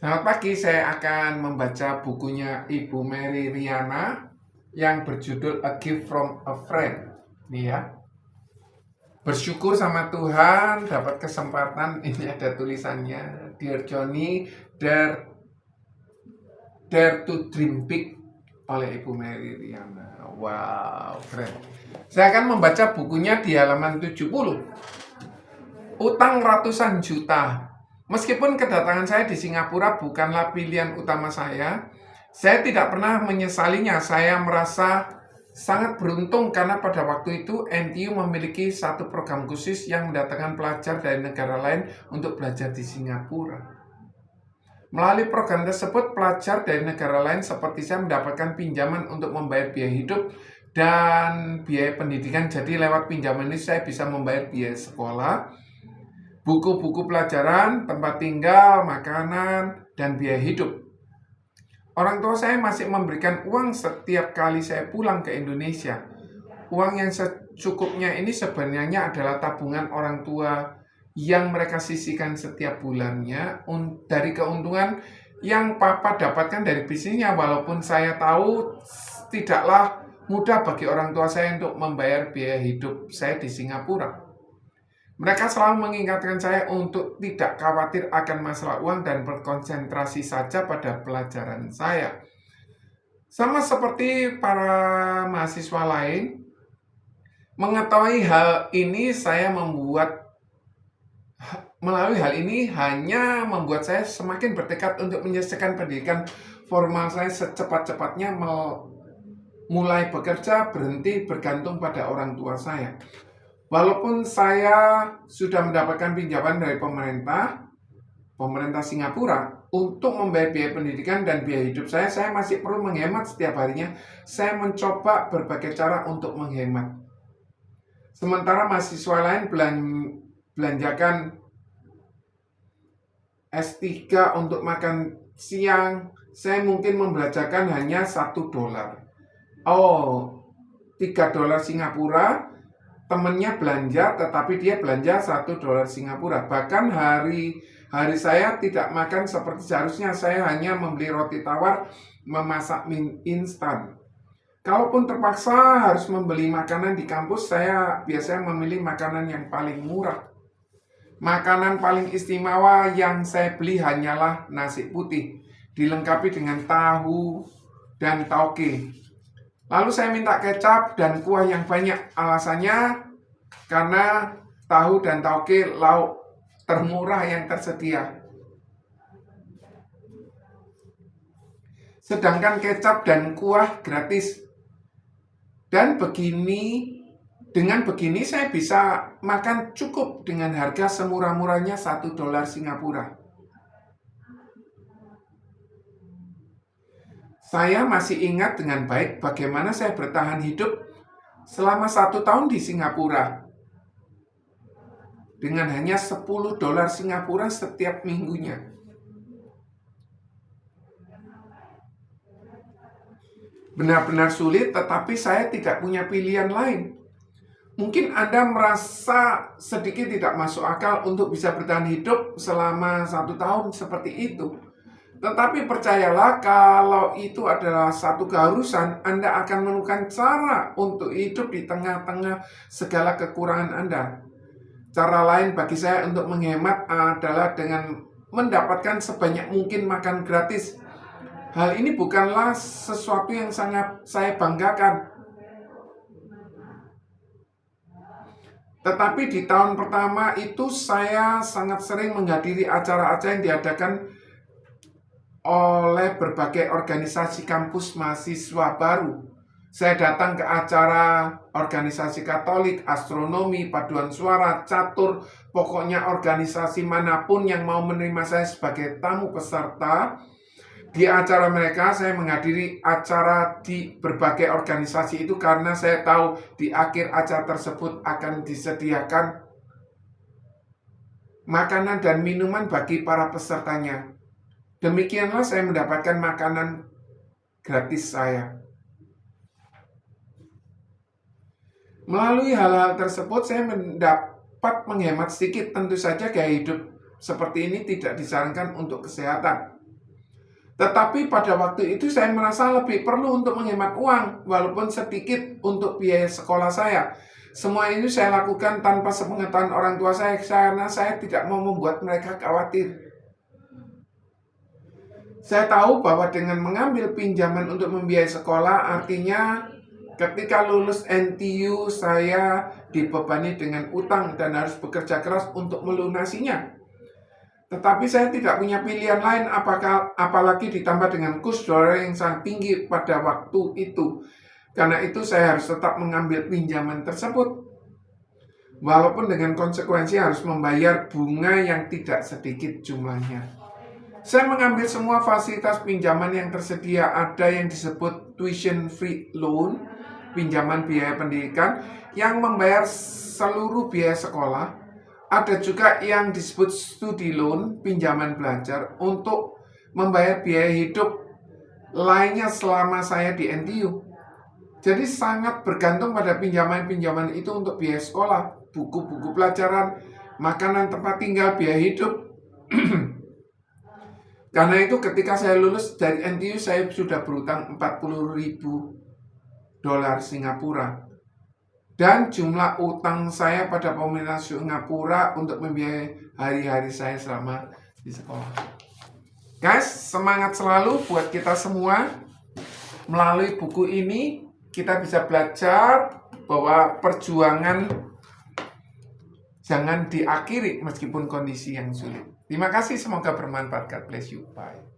Selamat pagi, saya akan membaca bukunya Ibu Mary Riana yang berjudul A Gift from a Friend. Ini ya. Bersyukur sama Tuhan dapat kesempatan, ini ada tulisannya. Dear Johnny, Dare to Dream Big oleh Ibu Mary Riana. Wow, keren. Saya akan membaca bukunya di halaman 70. Utang ratusan juta. Meskipun kedatangan saya di Singapura bukanlah pilihan utama saya tidak pernah menyesalinya. Saya merasa sangat beruntung karena pada waktu itu NTU memiliki satu program khusus yang mendatangkan pelajar dari negara lain untuk belajar di Singapura. Melalui program tersebut, pelajar dari negara lain seperti saya mendapatkan pinjaman untuk membayar biaya hidup dan biaya pendidikan. Jadi lewat pinjaman ini saya bisa membayar biaya sekolah, buku-buku pelajaran, tempat tinggal, makanan, dan biaya hidup. Orang tua saya masih memberikan uang setiap kali saya pulang ke Indonesia. Uang yang secukupnya ini sebenarnya adalah tabungan orang tua yang mereka sisihkan setiap bulannya dari keuntungan yang papa dapatkan dari bisnisnya. Walaupun saya tahu tidaklah mudah bagi orang tua saya untuk membayar biaya hidup saya di Singapura. Mereka selalu mengingatkan saya untuk tidak khawatir akan masalah uang dan berkonsentrasi saja pada pelajaran saya. Sama seperti para mahasiswa lain, mengetahui hal ini melalui hal ini hanya membuat saya semakin bertekad untuk menyelesaikan pendidikan formal saya secepat-cepatnya, mulai bekerja, berhenti bergantung pada orang tua saya. Walaupun saya sudah mendapatkan pinjaman dari pemerintah Singapura untuk membayar biaya pendidikan dan biaya hidup saya masih perlu menghemat setiap harinya. Saya mencoba berbagai cara untuk menghemat. Sementara mahasiswa lain belanjakan S3 untuk makan siang, saya mungkin membelanjakan hanya $1. $3 Singapura. Temennya belanja, tetapi dia belanja $1 Singapura. Bahkan hari saya tidak makan seperti seharusnya. Saya hanya membeli roti tawar, memasak mie instan. Kalaupun terpaksa harus membeli makanan di kampus, saya biasanya memilih makanan yang paling murah. Makanan paling istimewa yang saya beli hanyalah nasi putih, dilengkapi dengan tahu dan tauge. Lalu saya minta kecap dan kuah yang banyak. Alasannya karena tahu dan tauge lauk termurah yang tersedia. Sedangkan kecap dan kuah gratis. Dan dengan begini saya bisa makan cukup dengan harga semurah-murahnya $1 Singapura. Saya masih ingat dengan baik bagaimana saya bertahan hidup selama 1 tahun di Singapura dengan hanya $10 Singapura setiap minggunya. Benar-benar sulit, tetapi saya tidak punya pilihan lain. Mungkin Anda merasa sedikit tidak masuk akal untuk bisa bertahan hidup selama 1 tahun seperti itu. Tetapi percayalah, kalau itu adalah satu keharusan, Anda akan menemukan cara untuk hidup di tengah-tengah segala kekurangan Anda. Cara lain bagi saya untuk menghemat adalah dengan mendapatkan sebanyak mungkin makan gratis. Hal ini bukanlah sesuatu yang sangat saya banggakan. Tetapi di tahun pertama itu saya sangat sering menghadiri acara-acara yang diadakan oleh berbagai organisasi kampus mahasiswa baru. Saya datang ke acara organisasi Katolik, astronomi, paduan suara, catur, pokoknya organisasi manapun yang mau menerima saya sebagai tamu peserta. Di acara mereka, saya menghadiri acara di berbagai organisasi itu karena saya tahu di akhir acara tersebut akan disediakan makanan dan minuman bagi para pesertanya. Demikianlah saya mendapatkan makanan gratis saya. Melalui hal-hal tersebut saya dapat menghemat sedikit. Tentu saja gaya hidup seperti ini tidak disarankan untuk kesehatan. Tetapi pada waktu itu saya merasa lebih perlu untuk menghemat uang, walaupun sedikit untuk biaya sekolah saya. Semua ini saya lakukan tanpa sepengetahuan orang tua saya, karena saya tidak mau membuat mereka khawatir. Saya tahu bahwa dengan mengambil pinjaman untuk membiayai sekolah, artinya ketika lulus NTU saya dibebani dengan utang dan harus bekerja keras untuk melunasinya. Tetapi saya tidak punya pilihan lain, apalagi ditambah dengan kurs dolar yang sangat tinggi pada waktu itu. Karena itu saya harus tetap mengambil pinjaman tersebut. Walaupun dengan konsekuensi harus membayar bunga yang tidak sedikit jumlahnya. Saya mengambil semua fasilitas pinjaman yang tersedia. Ada yang disebut tuition free loan, pinjaman biaya pendidikan, yang membayar seluruh biaya sekolah. Ada juga yang disebut studi loan, pinjaman belajar untuk membayar biaya hidup lainnya selama saya di NTU. Jadi sangat bergantung pada pinjaman-pinjaman itu untuk biaya sekolah, buku-buku pelajaran, makanan, tempat tinggal, biaya hidup. Karena itu ketika saya lulus dari NTU, saya sudah berutang 40.000 dolar Singapura. Dan jumlah utang saya pada pemerintah Singapura untuk membiayai hari-hari saya selama di sekolah. Guys, semangat selalu buat kita semua. Melalui buku ini, kita bisa belajar bahwa perjuangan jangan diakhiri meskipun kondisi yang sulit. Terima kasih, semoga bermanfaat. God bless you. Bye.